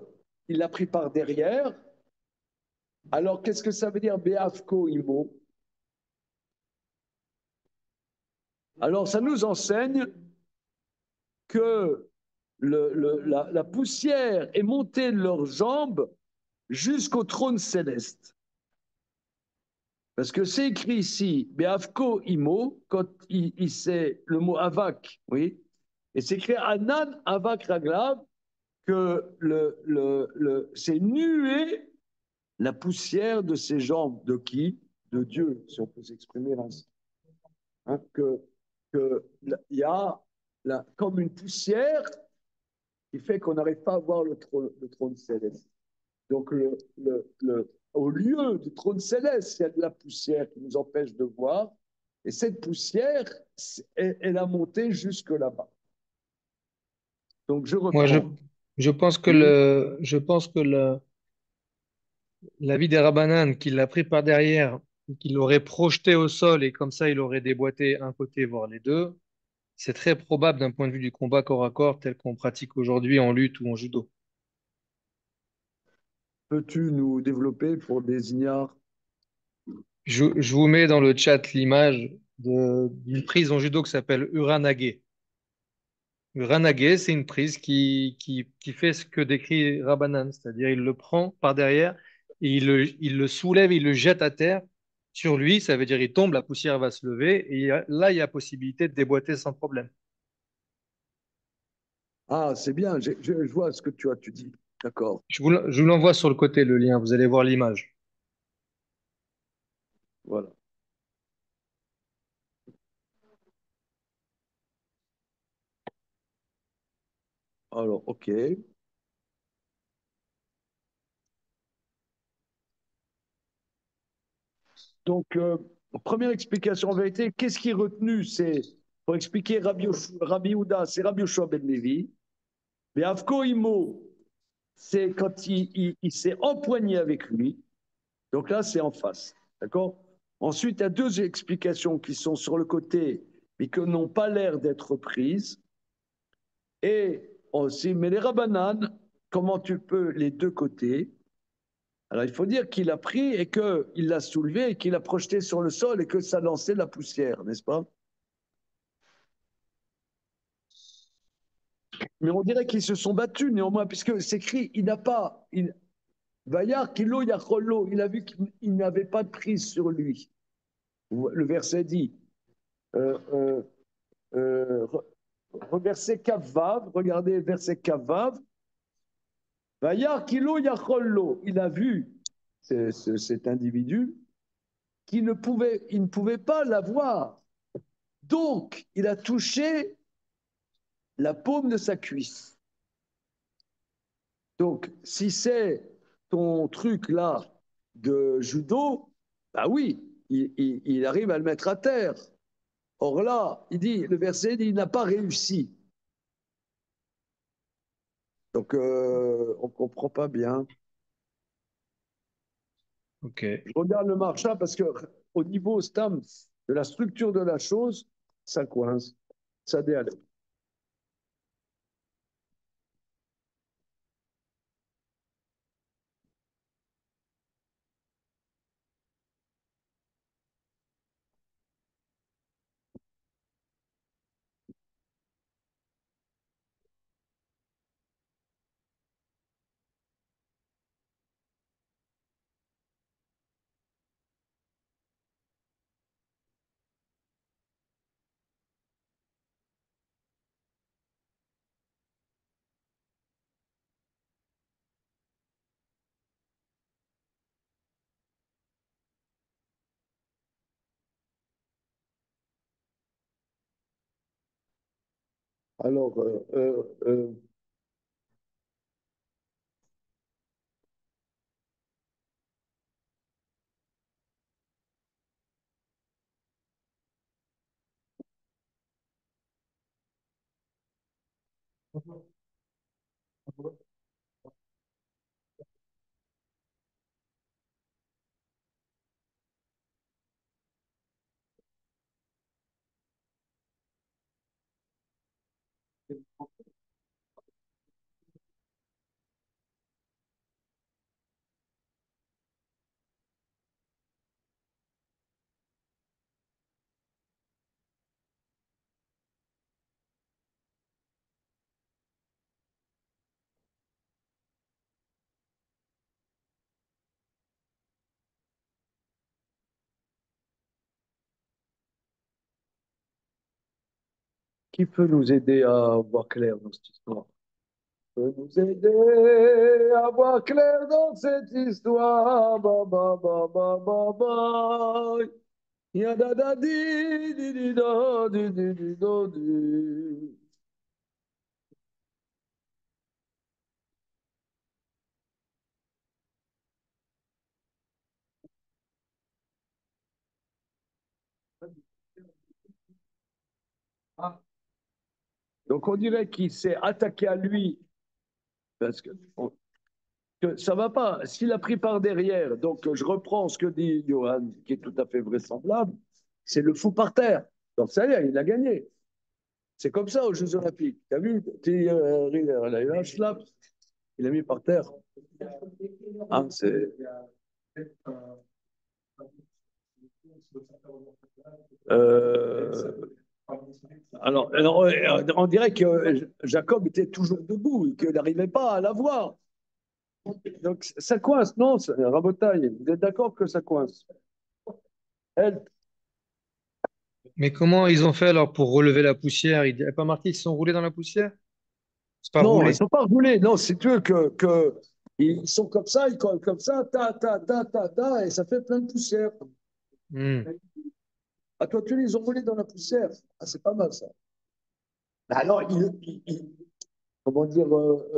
l'a pris par derrière, alors qu'est-ce que ça veut dire Beavko imo? Alors, ça nous enseigne que la poussière est montée de leurs jambes jusqu'au trône céleste. Parce que c'est écrit ici, Beavko imo, quand c'est le mot avak, oui, et c'est écrit Anan avak raglav, que c'est nué la poussière de ses jambes. De qui? De Dieu, si on peut s'exprimer ainsi. Hein, il y a comme une poussière qui fait qu'on n'arrive pas à voir le trône céleste. Donc, au lieu du trône céleste, il y a de la poussière qui nous empêche de voir. Et cette poussière, elle a monté jusque là-bas. Donc, je Moi, reprends. je pense que Oui. l'avis des Rabbanan, qu'il l'a pris par derrière, qu'il l'aurait projeté au sol et comme ça, il aurait déboîté un côté, voire les deux, c'est très probable d'un point de vue du combat corps à corps tel qu'on pratique aujourd'hui en lutte ou en judo. Peux-tu nous développer pour des ignares? Je vous mets dans le chat l'image d'une prise en judo qui s'appelle Uranage. Uranage, c'est une prise qui fait ce que décrit Rabbanan, c'est-à-dire il le prend par derrière et il le soulève, il le jette à terre sur lui, ça veut dire il tombe, la poussière va se lever et là il y a possibilité de déboîter sans problème. Ah, c'est bien, je vois ce que tu dis. D'accord. Je vous l'envoie sur le côté, le lien, vous allez voir l'image. Voilà. Alors, OK. Donc, première explication en vérité, qu'est-ce qui est retenu? C'est pour expliquer Rabbi Houda, c'est Rabbi Yoshua ben Levi. Mais Avko Imo, c'est quand il s'est empoigné avec lui. Donc là, c'est en face. D'accord? Ensuite, il y a deux explications qui sont sur le côté, mais qui n'ont pas l'air d'être prises. Et aussi, mais les Rabbanan, comment tu peux les deux côtés? Alors, il faut dire qu'il a pris et qu'il l'a soulevé et qu'il l'a projeté sur le sol et que ça lançait la poussière, n'est-ce pas? Mais on dirait qu'ils se sont battus néanmoins, puisque c'est écrit, il n'a pas. Vaillard, Kilo, Yacholo, il a vu qu'il n'avait pas de prise sur lui. Le verset dit, euh, euh, euh, verset Kavav, regardez le verset Kavav. Vaillard, Kilo, Yacholo, il a vu cet individu il ne pouvait pas l'avoir. Donc, il a touché la paume de sa cuisse. Donc, si c'est ton truc là de judo, bah oui, il arrive à le mettre à terre. Or là, le verset dit, il n'a pas réussi. Donc, on ne comprend pas bien. Ok. Je regarde le marcha parce que au niveau stam de la structure de la chose, ça coince, ça déale. Alors, qui peut nous aider à voir clair dans cette histoire? Peut nous aider à voir clair dans cette histoire. Ba, ba, ba, ba, ba, ba. Ya da da di do, di do, di. Donc on dirait qu'il s'est attaqué à lui parce que ça va pas. S'il a pris par derrière, donc je reprends ce que dit Johan, qui est tout à fait vraisemblable, c'est le fou par terre. Donc ça y est, il a gagné. C'est comme ça aux Jeux Olympiques. Tu as vu, il a eu un slap, il a mis par terre. Ah, c'est... Euh, alors, on dirait que Jacob était toujours debout et qu'il n'arrivait pas à la voir. Donc, ça coince, non, Rabotaille, vous êtes d'accord que ça coince? Elle, Mais comment ils ont fait alors pour relever la poussière? Il n'y a pas marqué qu'ils se sont roulés dans la poussière? C'est pas non, ils ne roulé. sont pas roulés. Non, si tu veux que ils sont comme ça, ils collent comme ça, ta, et ça fait plein de poussière. Hmm. À toi, tu les ont roulés dans la poussière. Ah, c'est pas mal ça. Alors, comment dire,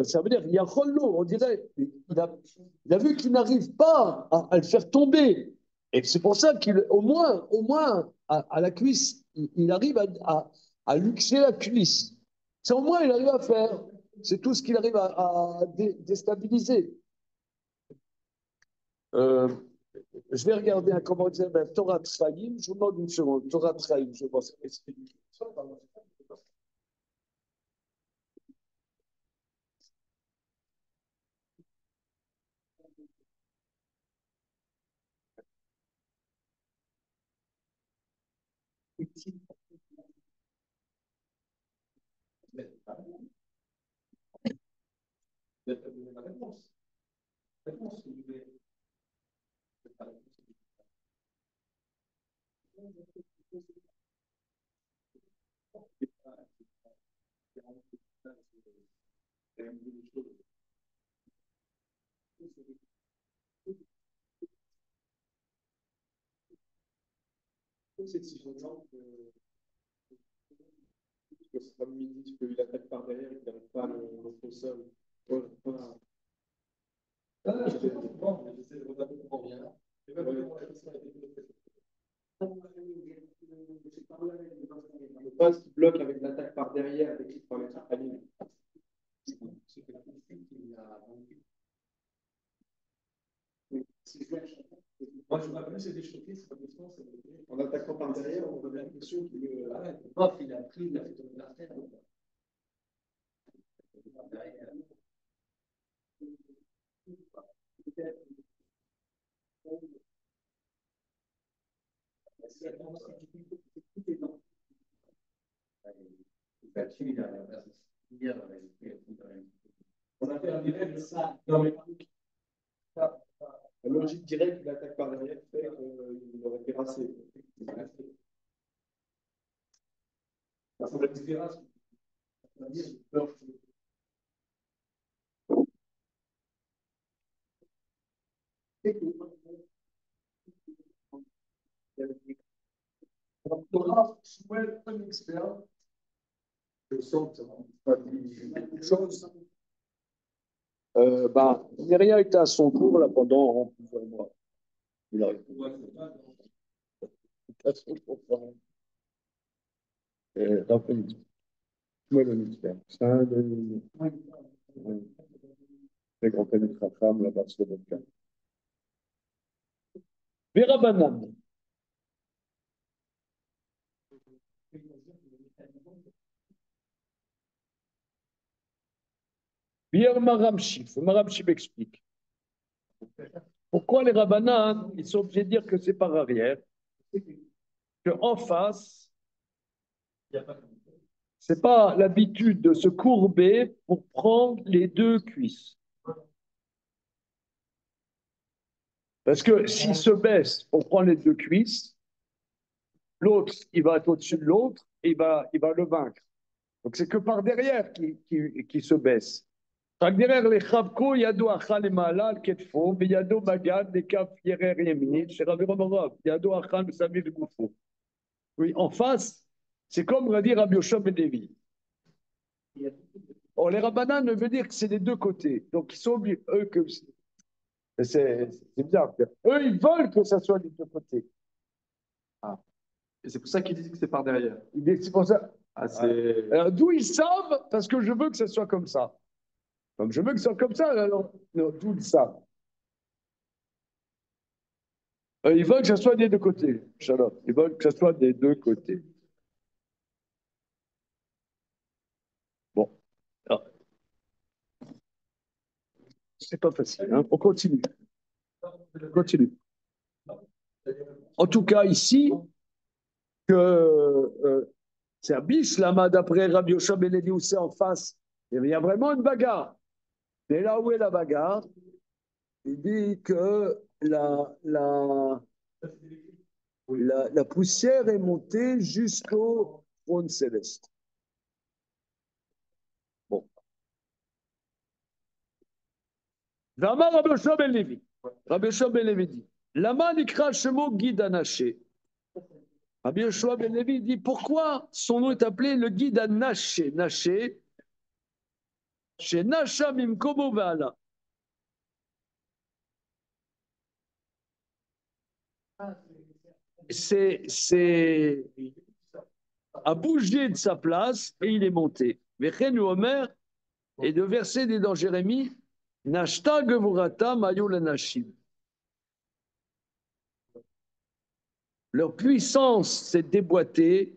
ça veut dire, il y a Rollo, on dirait, il a vu qu'il n'arrive pas à le faire tomber. Et c'est pour ça au moins à la cuisse, il arrive à luxer la cuisse. C'est au moins, il arrive à faire. C'est tout ce qu'il arrive à déstabiliser. Euh, je vais regarder un commentaire d'un Torah Tzraïm. Je vous demande une seconde. Torah Tzraïm, je pense. C'est si gens que c'est comme il dit qu'il attaque par derrière et qu'il n'arrive pas à le mettre au sol. Ouais, voilà. J'essaie de regarder comment bien. Le passe qui bloque avec l'attaque par derrière écrite par les Trapalines. C'est quelque chose qui a manqué. Moi, je me rappelle, c'est des choqués, c'est pas question. En attaquant par derrière, on avait l'impression qu'il il a pris, il a fait tomber la tête. On a fait un direct de ça. Non, mais la logique directe, il attaque par derrière, fait qu'il aurait terrassé. Ça semble être différent. Torah, Shmuel, un expert. le centre a dit quelque chose. Myria était à son cours là pendant plusieurs mois. Il a répondu. À son cours, pardon. Rappelez-vous. Moi, le mystère. C'est un des grands amis de sa femme là-bas sur le cas. Vera Banane. Pierre Maramchi. Maramchi m'explique. Pourquoi les Rabbanan, ils sont obligés de dire que c'est par arrière, qu'en face, c'est pas l'habitude de se courber pour prendre les deux cuisses. Parce que s'il se baisse pour prendre les deux cuisses, l'autre, il va être au-dessus de l'autre et il va le vaincre. Donc c'est que par derrière qu'il se baisse. רק דרך לחבקו ידו אכל למעלה על כתפו וידו בגד לכף ירר ימין שרבי רב ידו אכל מסביב לגופו. Oui, en face, c'est comme on va dire Rabbi Yoshua ben Levi. Or, les Rabbanan ne veut dire que c'est des deux côtés. Donc, ils sont obligés, eux, que c'est bizarre. Eux, ils veulent que ça soit des deux côtés. Ah. Et c'est pour ça qu'ils disent que c'est par derrière. C'est pour ça. Ah, c'est... Alors, d'où ils savent, parce que je veux que ça soit comme ça. Comme je veux que ça soit comme ça, alors, d'où ils savent. Ils veulent que ça soit des deux côtés. Shalom. Ils veulent que ça soit des deux côtés. Bon. Alors, c'est pas facile. Hein. On continue. Continue. En tout cas, ici, que c'est un bis, là, d'après Rabbi Yoshua ben Levi, où c'est en face. Il y a vraiment une bagarre. Mais là où est la bagarre, il dit que la poussière est montée jusqu'au trône céleste. Bon. Vama Rabbi Yoshua ben Levi. Rabbi Yoshua ben Levi dit Lama nikra shemo guide anaché. Rabbi Yoshua ben Levi dit pourquoi son nom est appelé le guide anaché. Naché, chez Nasha Mimkomo Ve'ala. C'est a bougé de sa place et il est monté. Vechen Omer, et de verset dit dans Jérémie, Nashta Gevurata Mayul Nashim. Leur puissance s'est déboîtée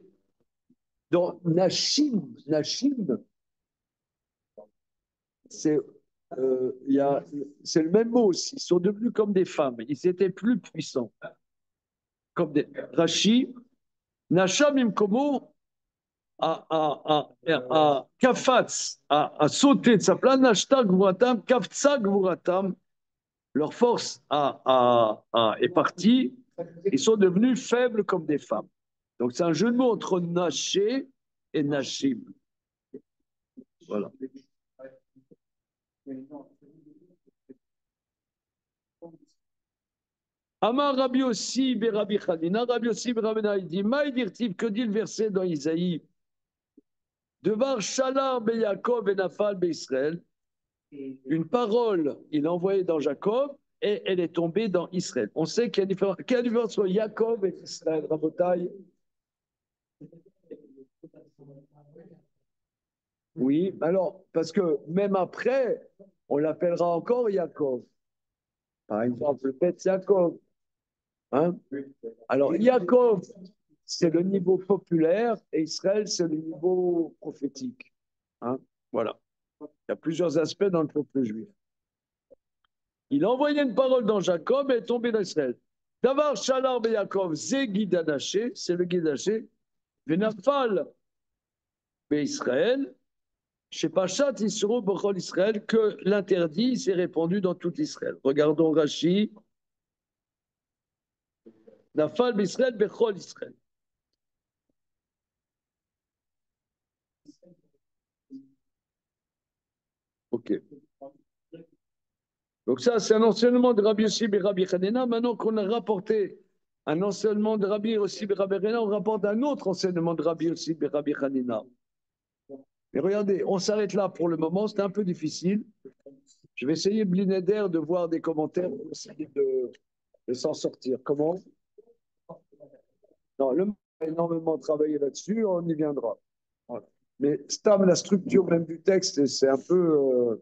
dans Nashim. Nashim, c'est le même mot aussi. Ils sont devenus comme des femmes. Ils étaient plus puissants. Comme des Rashi, Nasham Imkomo a Kafatz, a sauté de sa place, Nashta Gvuratam, Kaftsa Gvuratam, leur force est partie, ils sont devenus faibles comme des femmes. Donc c'est un jeu de mots entre Naché et Nashim. Voilà. Amar Rabbi Yossi Rabbi Chanina, Rabbi Yossi Rabbi Chanina, il dit, Maïdirtiv, que dit le verset dans Isaïe? Devar Shalar be Yaakov et Nafal be Israël. Une parole, il a envoyé dans Jacob et elle est tombée dans Israël. On sait qu'il y a une différence. Quelle est la différence entre Jacob et Israël, Rabotai? Oui, alors, parce que même après, on l'appellera encore Jacob. Par exemple, le Beth Jacob. Hein? Alors, Jacob, c'est le niveau populaire et Israël, c'est le niveau prophétique. Hein? Voilà. Il y a plusieurs aspects dans le peuple juif. Il a envoyé une parole dans Jacob et est tombé dans Israël. Davar Shalar be Yaakov, c'est Guidanaché, c'est le Guidanaché. Venafal be Israël, chez Pachat Yisro Bechol Israël, que l'interdit s'est répandu dans tout Israël. Regardons Rashi. Nafal be Israël, Bechol Israël. Ok. Donc ça, c'est un enseignement de Rabbi Yossi et Rabbi Chanina. Maintenant qu'on a rapporté un enseignement de Rabbi Yossi et Rabbi Chanina, on rapporte un autre enseignement de Rabbi Yossi et Rabbi Chanina. Mais regardez, on s'arrête là pour le moment, c'est un peu difficile. Je vais essayer, Blinéder, de voir des commentaires pour essayer de s'en sortir. Comment? Non, le a énormément travaillé là-dessus, on y viendra. Voilà. Mais Stam, la structure même du texte, c'est un peu.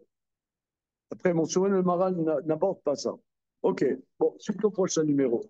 Après, mon souvenir, le Maral n'aborde pas ça. OK. Bon, suite au prochain numéro.